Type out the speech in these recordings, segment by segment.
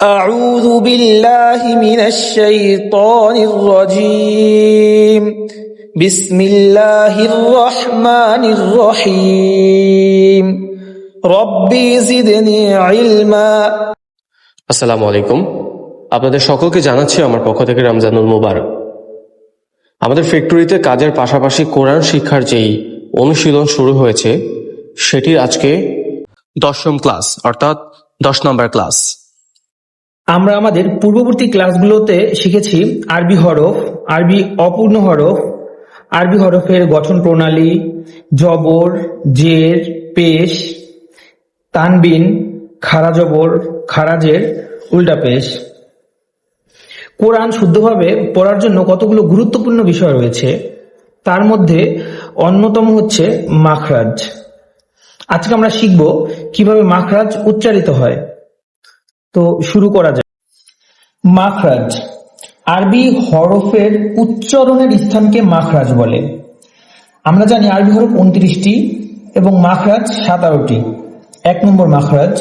أعوذ بالله من الشيطان الرجيم بسم الله الرحمن الرحيم ربي زدني علما আসসালামু আলাইকুম। আপনাদের সকলকে জানাচ্ছি আমার পক্ষ থেকে রমজানুল মুবারক। আমাদের ফ্যাক্টরিতে কাজের পাশাপাশি কোরআন শিক্ষার যেই অনুশীলন শুরু হয়েছে সেটির আজকে 10ম ক্লাস অর্থাৎ 10 নম্বর ক্লাস। আমরা আমাদের পূর্ববর্তী ক্লাসগুলোতে শিখেছি আরবি হরফ, আরবি অপূর্ণ হরফ, আরবি হরফের গঠন প্রণালী, জবর, জের, পেশ, তানবিন, খাড়া জবর, খাড়াজের, উল্টা পেশ। কোরআন শুদ্ধভাবে পড়ার জন্য কতগুলো গুরুত্বপূর্ণ বিষয় রয়েছে, তার মধ্যে অন্যতম হচ্ছে মাখরাজ। আজকে আমরা শিখব কিভাবে মাখরাজ উচ্চারিত হয়। তো শুরু করা যায়। মাখরাজ আরবি হরফের উচ্চারণের স্থানকে মাখরাজ বলে। আমরা জানি আরবি হরফ 29টি এবং মাখরাজ 17টি। 1 নম্বর মাখরাজ,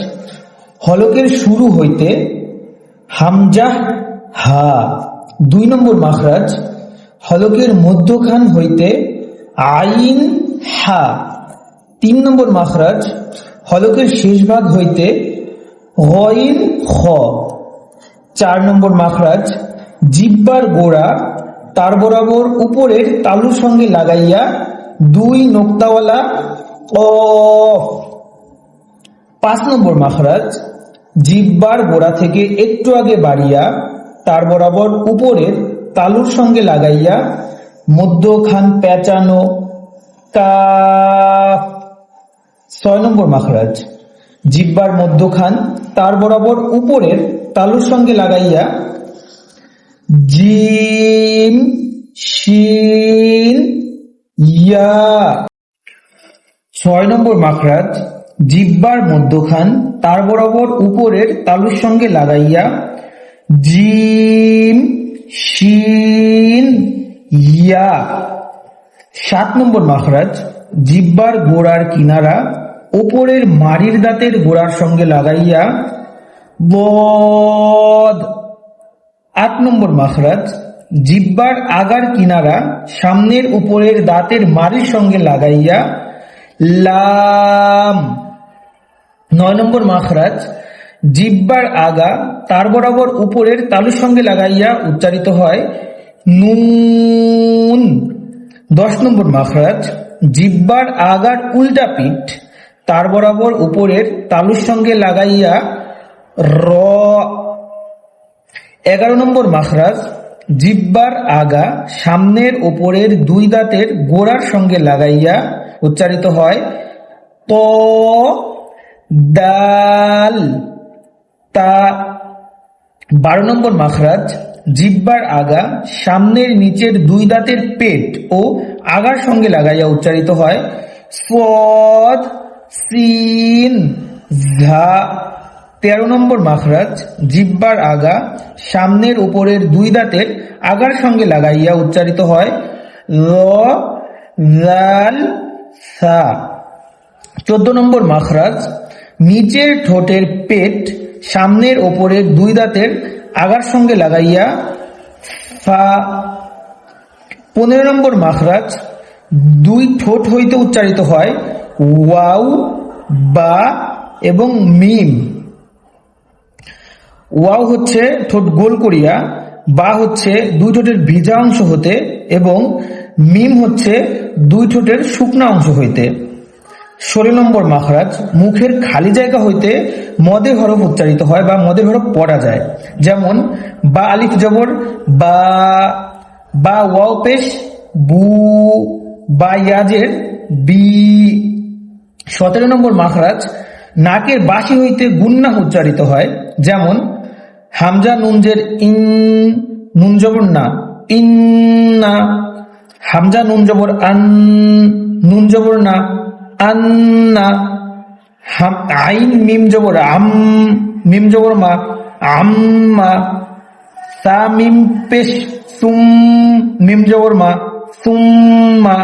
হলকের শুরু হইতে হামজা হা। 2 নম্বর মাখরাজ, হলকের মধ্যখান হইতে আইন হা। 3 নম্বর মাখরাজ, হলকের শেষ ভাগ হইতে গইন খ। 4 নম্বর মাখরাজ, জিহ্বার গোড়া তার বরাবর উপরের তালুর সঙ্গে লাগাইয়া 2 নোক্তাওয়ালা কফ। 5 নম্বর মাখরাজ, জিহ্বার গোড়া থেকে একটু আগে বাড়িয়া তার বরাবর উপরের তালুর সঙ্গে লাগাইয়া মধ্যখান পেঁচানো কাফ। 6 নম্বর মাখরাজ, জিহ্বার মধ্যখান তার বরাবর উপরের তালুর সঙ্গে লাগাইয়া জিম শিন ইয়া। 6 নম্বর মাখরাজ, জিহ্বার মধ্যখান তার বরাবর উপরের তালুর সঙ্গে লাগাইয়া জিম শিন ইয়া। 7 নম্বর মাখরাজ, জিহ্বার গোড়ার কিনারা উপরের মাড়ির দাঁতের গোড়ার সঙ্গে লাগাইয়া বদ। 8 নম্বর মাখরাজ, জিহ্বার আগার কিনারা সামনের উপরের দাঁতের মাড়ির সঙ্গে লাগাইয়া লাম। 9 নম্বর মাখরাজ, জিহ্বার আগা তার বরাবর উপরের তালুর সঙ্গে লাগাইয়া উচ্চারিত হয় নুন। 10 নম্বর মাখরাজ, জিহ্বার আগার উল্টা পিঠ তার বরাবর উপরের তালুর সঙ্গে লাগাইয়া র। 11 নম্বর মাখরাজ, জিহ্বার আগা সামনের উপরের 2 দাঁতের গোড়ার সঙ্গে লাগাইয়া উচ্চারিত হয় ত দাল তা। 12 নম্বর মাখরাজ, জিহ্বার আগা সামনের নিচের 2 দাঁতের পেট ও আগার সঙ্গে লাগাইয়া উচ্চারিত হয় সদ সিন ঝা। 13 নম্বর মাখরাজ, জিহ্বার আগা সামনের উপরের 2 দাঁতের আগার সঙ্গে লাগাইয়া উচ্চারিত হয় ল জাল সা। 14 নম্বর মাখরাজ, নিচের ঠোঁটের পেট সামনের উপরের 2 দাঁতের আগার সঙ্গে লাগাইয়া ফা। 15 নম্বর মাখরাজ, 2 ঠোঁট হইতে উচ্চারিত হয় ওয়াও বা এবং মিম। ওয়াও হচ্ছে ঠোঁট গোল করিয়া, বা হচ্ছে 2 ঠোঁটের ভিজা অংশ হতে এবং মিম হচ্ছে 2 ঠোঁটের শুকনা অংশ হইতে। 16 নম্বর মাখরাজ, মুখের খালি জায়গা হইতে মদের হরফ উচ্চারিত হয় বা মদের হরফ পড়া যায়, যেমন বা আলিফ জবর বা, বা ওয়াও পেশ বু, বা ইয়াজের বি। 17 নম্বর মাখরাজ, নাকের বাসি হইতে গুন্নাহ উচ্চারিত হয়, যেমন হামজা নুনজের ইন, নুন জবর না ইন্না। হামজা নুন জবর আন, নুন জবর না আন্না। আইন মিম জবর আম, মিম জবর মা আম্মা। সা মিম পেশ সুম, মিম জবর মা সুম্মা।